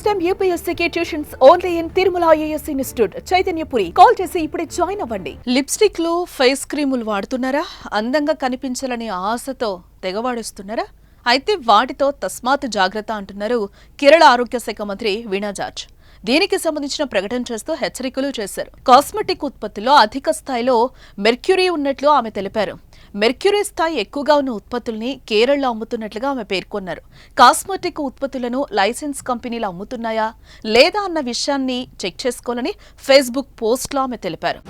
time UPSC tuitions only in Tirumala IAS institute Chaitanyapuri. Call చేసి ఇప్పుడే join అవ్వండి. లిప్స్టిక్లు ఫేస్ క్రీములు వాడుతున్నారా? అందంగా కనిపించాలని ఆశతో తెగవాడేస్తున్నారా? అయితే వాటితో తస్మాత్ జాగ్రత్త అంటున్నారు కేరళ ఆరోగ్య శాఖ మంత్రి వీణా జార్జ్. దీనికి సంబంధించిన ప్రకటన చేస్తూ హెచ్చరికలు చేశారు. కాస్మెటిక్ ఉత్పత్తుల్లో అధిక స్థాయిలో మెర్క్యూరీ ఉన్నట్లు ఆమె తెలిపారు. మెర్క్యూరీ స్థాయి ఎక్కువగా ఉన్న ఉత్పత్తుల్ని కేరళలో అమ్ముతున్నట్లుగా ఆమె పేర్కొన్నారు. కాస్మెటిక్ ఉత్పత్తులను లైసెన్స్ కంపెనీలు అమ్ముతున్నాయా లేదా అన్న విషయాన్ని చెక్ చేసుకోవాలని ఫేస్బుక్ పోస్ట్లో ఆమె తెలిపారు.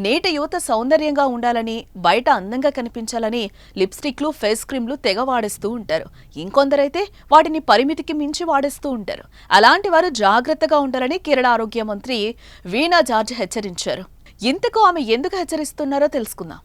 నేటి యువత సౌందర్యంగా ఉండాలని, బయట అందంగా కనిపించాలని లిప్స్టిక్లు, ఫేస్ క్రీమ్లు తెగ వాడేస్తూ ఉంటారు. ఇంకొందరైతే వాటిని పరిమితికి మించి వాడేస్తూ ఉంటారు. అలాంటి వారు జాగ్రత్తగా ఉండాలని కేరళ ఆరోగ్య మంత్రి వీణా జార్జ్ హెచ్చరించారు. ఇంతకు ఆమె ఎందుకు హెచ్చరిస్తున్నారో తెలుసుకుందాం.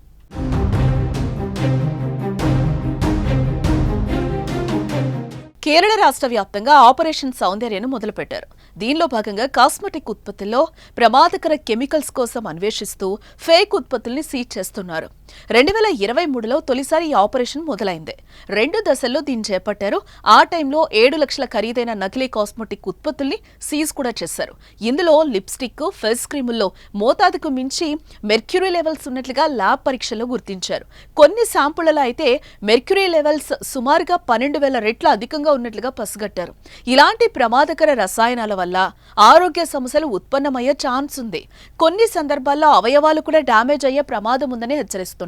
కేరళ రాష్ట్ర వ్యాప్తంగా ఆపరేషన్ సౌందర్యను మొదలుపెట్టారు. దీనిలో భాగంగా కాస్మెటిక్ ఉత్పత్తుల్లో ప్రమాదకర కెమికల్స్ కోసం అన్వేషిస్తూ ఫేక్ ఉత్పత్తుల్ని సీజ్ చేస్తున్నారు. 2023లో తొలిసారి ఈ ఆపరేషన్ మొదలైంది. 2 దశల్లో దీన్ని చేపట్టారు. ఆ టైంలో 7 లక్షల ఖరీదైన నకిలీ కాస్మెటిక్ ఉత్పత్తుల్ని సీజ్ కూడా చేశారు. ఇందులో లిప్స్టిక్, ఫేస్ క్రీముల్లో మోతాదుకు మించి మెర్క్యూరీ లెవెల్స్ ఉన్నట్లుగా ల్యాబ్ పరీక్షల్లో గుర్తించారు. కొన్ని శాంపుళ్లలో అయితే మెర్క్యూరీ లెవెల్స్ సుమారుగా 12,000 రెట్ల అధికంగా ఉన్నట్లుగా పసిగట్టారు. ఇలాంటి ప్రమాదకర రసాయనాల వల్ల ఆరోగ్య సమస్యలు ఉత్పన్నమయ్యే ఛాన్స్ ఉంది. కొన్ని సందర్భాల్లో అవయవాలు కూడా డ్యామేజ్ అయ్యే ప్రమాదం ఉందని హెచ్చరిస్తున్నారు.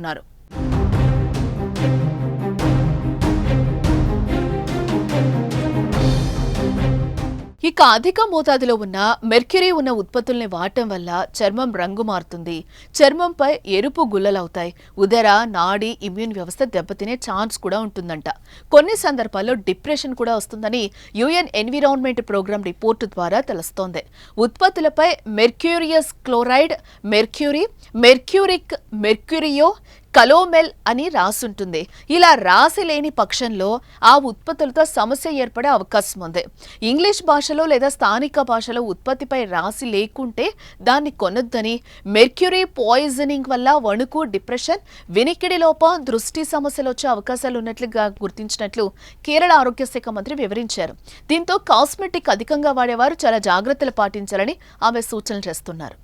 ఇక అధిక మోతాదులో ఉన్న మెర్క్యూరీ ఉన్న ఉత్పత్తుల్ని వాడటం వల్ల చర్మం రంగు మారుతుంది, చర్మంపై ఎరుపు గుల్లలవుతాయి, ఉదర, నాడి, ఇమ్యూన్ వ్యవస్థ దెబ్బతినే ఛాన్స్ కూడా ఉంటుందంట. కొన్ని సందర్భాల్లో డిప్రెషన్ కూడా వస్తుందని UN ఎన్విరాన్మెంట్ ప్రోగ్రామ్ రిపోర్టు ద్వారా తెలుస్తోంది. ఉత్పత్తులపై మెర్క్యూరియస్ క్లోరైడ్, మెర్క్యూరిక్, మెర్క్యూరియో, కలోమెల్ అని రాసుంటుంది. ఇలా రాసి లేని పక్షంలో ఆ ఉత్పత్తులతో సమస్య ఏర్పడే అవకాశం ఉంది. ఇంగ్లీష్ భాషలో లేదా స్థానిక భాషలో ఉత్పత్తిపై రాసి లేకుంటే దాన్ని కొనొద్దని, మెర్క్యూరీ పాయిజనింగ్ వల్ల వణుకు, డిప్రెషన్, వినికిడి లోపం, దృష్టి సమస్యలు వచ్చే అవకాశాలు ఉన్నట్లుగా గుర్తించినట్లు కేరళ ఆరోగ్య శాఖ మంత్రి వివరించారు. దీంతో కాస్మెటిక్ అధికంగా వాడేవారు చాలా జాగ్రత్తలు పాటించాలని ఆమె సూచనలు చేస్తున్నారు.